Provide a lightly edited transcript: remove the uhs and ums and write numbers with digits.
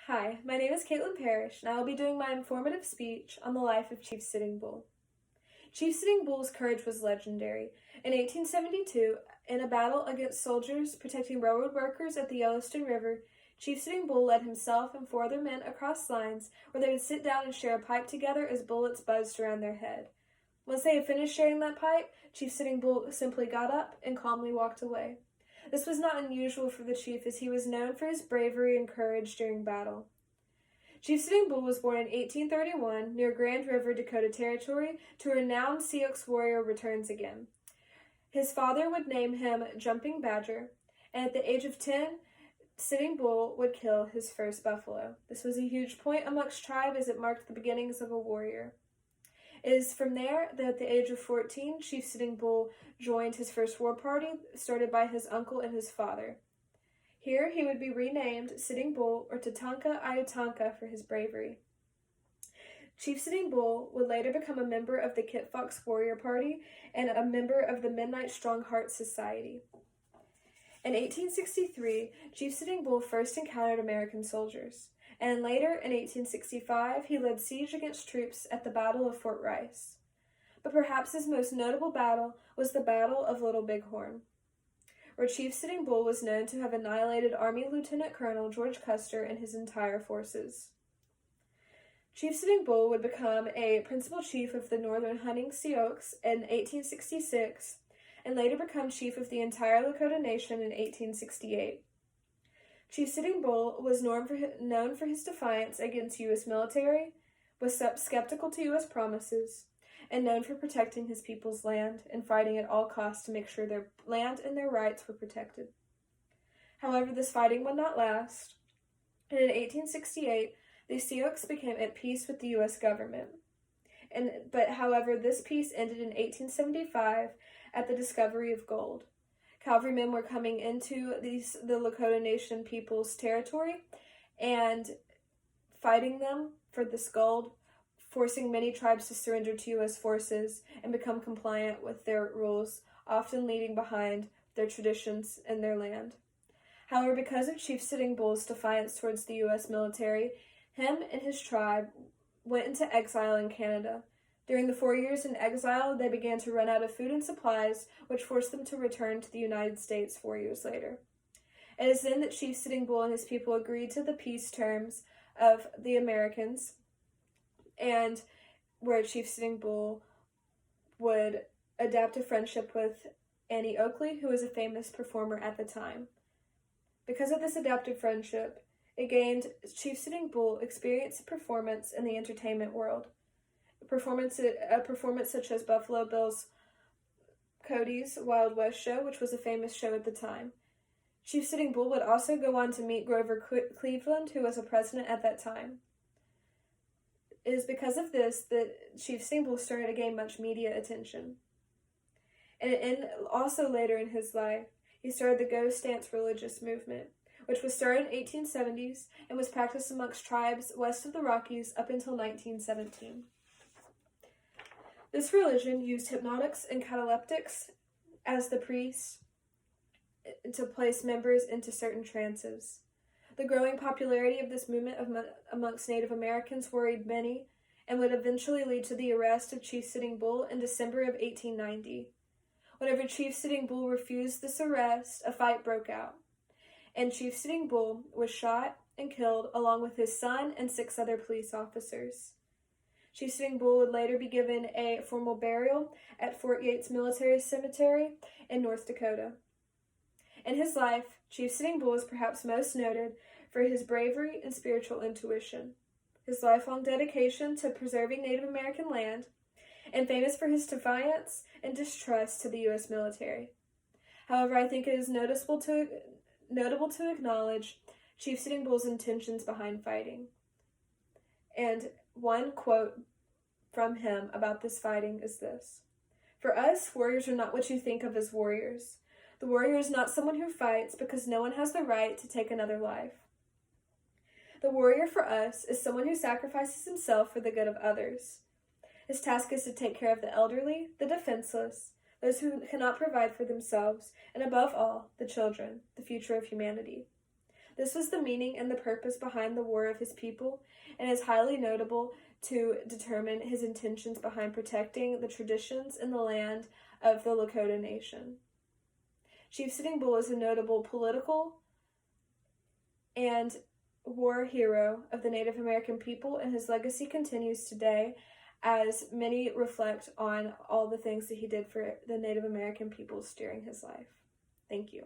Hi, my name is Katelyn Parrish, and I will be doing my informative speech on the life of Chief Sitting Bull. Chief Sitting Bull's courage was legendary. In 1872, in a battle against soldiers protecting railroad workers at the Yellowstone River, Chief Sitting Bull led himself and four other men across lines where they would sit down and share a pipe together as bullets buzzed around their head. Once they had finished sharing that pipe, Chief Sitting Bull simply got up and calmly walked away. This was not unusual for the chief, as he was known for his bravery and courage during battle. Chief Sitting Bull was born in 1831 near Grand River, Dakota Territory, to a renowned Sioux warrior returns again. His father would name him Jumping Badger, and at the age of 10, Sitting Bull would kill his first buffalo. This was a huge point amongst tribe as it marked the beginnings of a warrior. It is from there that at the age of 14, Chief Sitting Bull joined his first war party, started by his uncle and his father. Here he would be renamed Sitting Bull or Tatanka Ayatanka for his bravery. Chief Sitting Bull would later become a member of the Kit Fox Warrior Party and a member of the Midnight Strong Heart Society. In 1863, Chief Sitting Bull first encountered American soldiers, and later, in 1865, he led siege against troops at the Battle of Fort Rice. But perhaps his most notable battle was the Battle of Little Bighorn, where Chief Sitting Bull was known to have annihilated Army Lieutenant Colonel George Custer and his entire forces. Chief Sitting Bull would become a principal chief of the Northern Hunting Sioux in 1866, and later become chief of the entire Lakota Nation in 1868. Chief Sitting Bull was known for his defiance against U.S. military, was skeptical to U.S. promises, and known for protecting his people's land and fighting at all costs to make sure their land and their rights were protected. However, this fighting would not last, and in 1868, the Sioux became at peace with the U.S. government. However, this peace ended in 1875 at the discovery of gold. Cavalrymen were coming into the Lakota Nation people's territory and fighting them for this gold, forcing many tribes to surrender to U.S. forces and become compliant with their rules, often leaving behind their traditions and their land. However, because of Chief Sitting Bull's defiance towards the U.S. military, him and his tribe went into exile in Canada. During the 4 years in exile, they began to run out of food and supplies, which forced them to return to the United States 4 years later. It is then that Chief Sitting Bull and his people agreed to the peace terms of the Americans, and where Chief Sitting Bull would adapt a friendship with Annie Oakley, who was a famous performer at the time. Because of this adaptive friendship, it gained Chief Sitting Bull experience and performance in the entertainment world. A performance such as Buffalo Bill's Cody's Wild West show, which was a famous show at the time. Chief Sitting Bull would also go on to meet Grover Cleveland, who was a president at that time. It is because of this that Chief Sitting Bull started to gain much media attention. And also later in his life, he started the Ghost Dance religious movement, which was started in 1870s and was practiced amongst tribes west of the Rockies up until 1917. This religion used hypnotics and cataleptics as the priests to place members into certain trances. The growing popularity of this movement amongst Native Americans worried many and would eventually lead to the arrest of Chief Sitting Bull in December of 1890. Whenever Chief Sitting Bull refused this arrest, a fight broke out, and Chief Sitting Bull was shot and killed along with his son and 6 other police officers. Chief Sitting Bull would later be given a formal burial at Fort Yates Military Cemetery in North Dakota. In his life, Chief Sitting Bull is perhaps most noted for his bravery and spiritual intuition, his lifelong dedication to preserving Native American land, and famous for his defiance and distrust to the U.S. military. However, I think it is notable to acknowledge Chief Sitting Bull's intentions behind fighting. And one quote from him about this fighting is this: "For us, warriors are not what you think of as warriors. The warrior is not someone who fights because no one has the right to take another life. The warrior for us is someone who sacrifices himself for the good of others. His task is to take care of the elderly, the defenseless, those who cannot provide for themselves, and above all, the children, the future of humanity. This was the meaning and the purpose behind the war of his people, and is highly notable to determine his intentions behind protecting the traditions and the land of the Lakota Nation. Chief Sitting Bull is a notable political and war hero of the Native American people, and his legacy continues today as many reflect on all the things that he did for the Native American peoples during his life. Thank you.